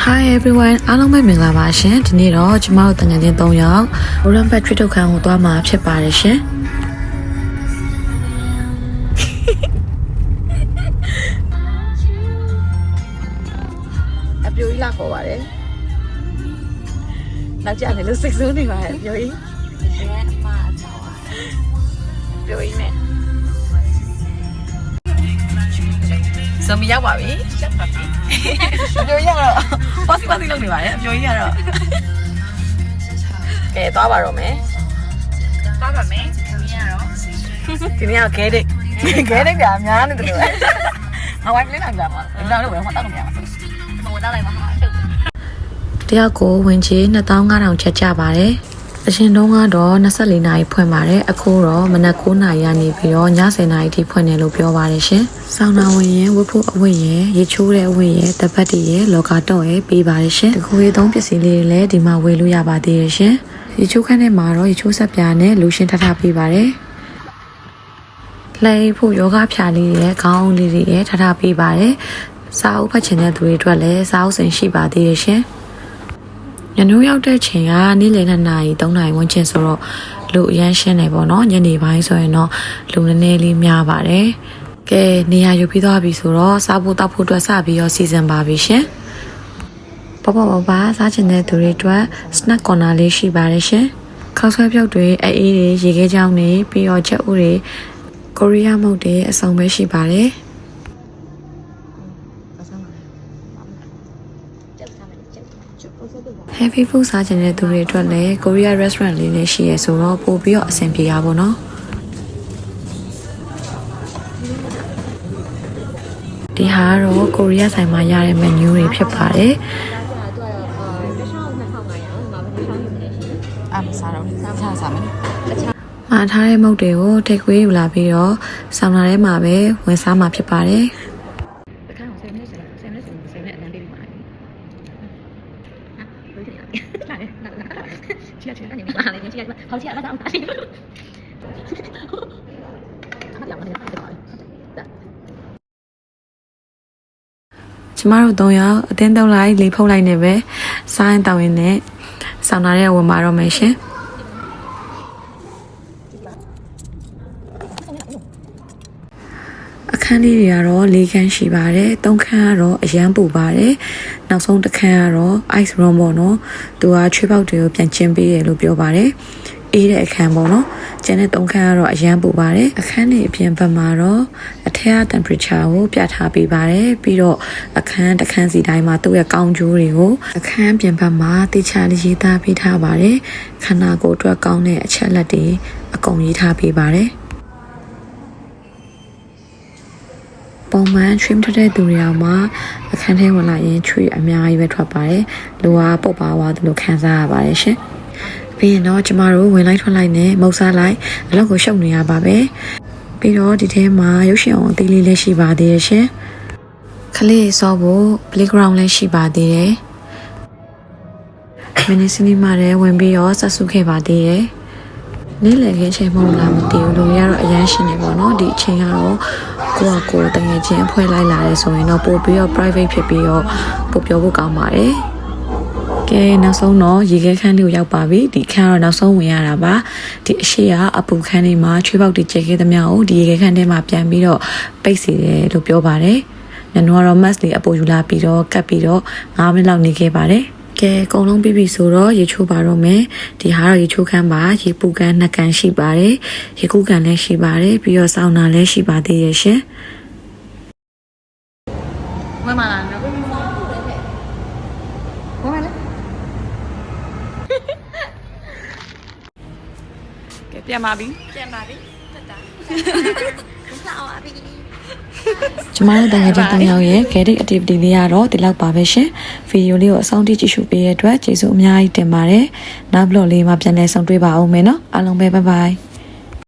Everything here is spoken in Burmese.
Hi everyone အားလုံးပဲမင်္ဂလာပါရှင်ဒီနေ့တော့ကျမတို့တန်ငယ်ချင်း3ယောက် Oran Factory ထုတ်ခန်းကိုသွားမှာဖြစ်ပါတယ်ရှင်အပြိုကြီးလာခေါ်ပါတယ်နောက်ကြတယ်လို့စိတ်ဆိုးနေပါတယ်အပြိုကြီးအပြိုကြီးနဲ့စမရောက်ပါပြီအပြိုကြီးကတော့ပေါ့စီလုပ်နေပါတယ်အပြိုကြီးကတော့ကဲသွားပါတော့မယ်ဒီနေ့ကတော့ခဲဒိတ်ပြများနေတယ်လို့ငါဝိုင်းလေးနိုင်ကြပါဘူးဒါတော့ဘယ်မှာတောက်လို့မရပါဘူးမတောက်လိုက်ပါမှာတယောက်ကိုဝင်ချေ2500ချက်ကြပါတယ်အရှင်တုန်းကတော့24နာရီဖွင့်ပါတယ်အခုတော့မနက်9နာရီကနေပြီးတော့ည10နာရီထိဖွင့်တယ်လို့ပြောပါတယ်ရှင်ဆောင်းနာဝင်ရင်ဝတ်ဖို့အဝတ်ရင်ရေချိုးတဲ့အဝတ်ရင်တပတ်တည်းရဲ့လောကတော့ရဲ့ပေးပါတယ်ရှင်တကူရေးသုံးပစ္စည်းလေးတွေလည်းဒီမှာဝယ်လို့ရပါသေးတယ်ရှင်ရေချိုးခန်းထဲမှာတော့ရေချိုးဆက်ပြားနဲ့လူရှင်းထထပေးပါတယ်လှည့်ဖို့ယောဂဖြာလေးတွေခေါင်းလေးတွေထထပေးပါတယ်စားအုပ်ဖတ်ချင်တဲ့သူတွေအတွက်လည်းစားအုပ်စိန်ရှိပါသေးတယ်ရှင်ညနေရောက်တဲ့ချိန်ကနေ့လယ်2နာရီ3နာရီဝန်းကျင်ဆိုတော့လူအရန်ရှင်းနေပေါ့နော်ညနေပိုင်းဆိုရင်တော့လူနည်းနည်းလေးများပါတယ်ကဲနေရာယူပြီးသွားပြီဆိုတော့စားဖို့တောက်ဖို့အတွက်စပြီးတော့စီစဉ်ပါပြီရှင်ပေါ့စားချင်တဲ့သူတွေအတွက် snack corner လေးရှိပါတယ်ရှင်ခောက်ဆွဲပြုတ်တွေအေးတွေရေခဲချောင်းတွေပြီးတော့ချက်ဥတွေကိုရီးယားမုတ်တွေအစုံပဲရှိပါတယ်Heavy food စားချင်တဲ့သူတွေအတွက်လည်း Korea restaurant လေးလည်းရှိရဆိုတော့ပို့ပြီးတော့အဆင်ပြေရပါတော့ဒီဟာကတော့ Korea ဆိုင်မှာရတဲ့ menu တွေဖြစ်ပါတယ်မှာထားတဲ့မုတ်တွေကို take away ယူလာပြီးတော့ဆောင်းလာထဲမှာပဲဝင်စားမှာဖြစ်ပါတယ်ကျမတို့3ယောက်အတင်းတုံးလိုက်လေဖုတ်လိုက်နေပဲစားရင်တောင်းရင်နဲ့ဆောင်းလာတဲ့ဝင်มาတော့မယ်ရှင်အခန်းလေးတွေကတော့၄ခန်းရှိပါတယ်၃ခန်းကတော့အရန်ပူပါတယ်နောက်ဆုံးတစ်ခန်းကတော့ ice room ပေါ့နော်သူကချွေးပေါက်တွေကိုပြန်ကျင်းပေးတယ်လို့ပြောပါတယ်အေးတဲ့အခန်းပေါ့နော်ကျန်တဲ့၃ခန်းကတော့အရန်ပူပါတယ်အခန်းတွေအပြင်ဘက်မှာတော့အထက်က temperature ကိုပြထားပေးပါတယ်ပြီးတော့အခန်းတစ်ခန်းစီတိုင်းမှာသူ့ရဲ့ကောင်းကျိုးတွေကိုအခန်းပြင်ဘက်မှာတေချာလေးရေးသားပေးထားပါတယ်ခန္ဓာကိုယ်အတွက်ကောင်းတဲ့အချက်လက်တွေအကုန်ရေးထားပေးပါတယ်ပုံမှန် trim ထတဲ့သူတွေအောင်မှာအခန်းထဲဝင်လာရင်ချွေအများကြီးပဲထွက်ပါတယ်လူကပုတ်ပါသွားတယ်လို့ခံစားရပါတယ်ရှင်ပြီးရင်တော့ကျမတို့ဝင်လိုက်ထွက်လိုက်နဲ့မုတ်စားလိုက်အလောက်ကိုရှုပ်နေရပါပဲပြီးတော့ဒီထဲမှာရုပ်ရှင်အောင်အသေးလေးလည်းရှိပါသေးတယ်ရှင်ခလေးစောဖို့ playground လည်းရှိပါသေးတယ်မင်းစနီမာလည်းဝင်ပြီးတော့ဆက်စုခဲ့ပါသေးတယ်နေ့လည်ခင်းချိန်မဟုတ်လားမသိဘူးလူတွေကတော့အရန်ရှင်နေပေါ့နော်ဒီအချိန်ကတော့ကိုတငယ်ချင်းအဖွဲလိုက်လာတယ်ဆိုရင်တော့ပို့ပြီးတော့ private ဖြစ်ပြီးတော့ပို့ပြောဖို့ကောင်းပါတယ်ကဲနောက်ဆုံးတော့ရေခဲခန်းလေးကိုရောက်ပါပြီဒီခန်းကတော့နောက်ဆုံးဝင်ရတာပါဒီအရှိကအပူခန်းလေးမှာချွေးပေါက်တွေကျဲခဲ့သမျှကိုဒီရေခဲခန်းထဲမှာပြန်ပြီးတော့ပိတ်စီတယ်လို့ပြောပါတယ်နင်တို့ကတော့ mask လေးအပူယူလာပြီးတော့ကတ်ပြီးတော့9မိနစ်လောက်နေခဲ့ပါတယ်ကဲအကုန်လုံးပြီးပြီဆိုတော့ရေချိုးပါတော့မယ်ဒီဟာတော့ရေချိုးခန်းပါရေပူခန်း2ခန်းရှိပါတယ်ရေကူးခန်းလည်းရှိပါတယ်ပြီးတော့ဆောင်းနာလည်းရှိပါသေးရဲ့ရှင်ဝယ်မလားနော်ဝယ်မလဲကဲပြန်ပါပြီတက်တာဆောင်းပါပြီကျမတို့တကယ်ချင်း3ယောက်ရဲ့ Gatic activity လေးကတော့ဒီလောက်ပါပဲရှင်ဗီဒီယိုလေးကိုအဆုံးထိကြည့်ရှုပေးတဲ့အတွက်ကျေးဇူးအများကြီးတင်ပါတယ်နောက် vlog လေးမှာပြန်လည်ဆုံတွေ့ပါအောင်မယ်နော်အားလုံးပဲ bye bye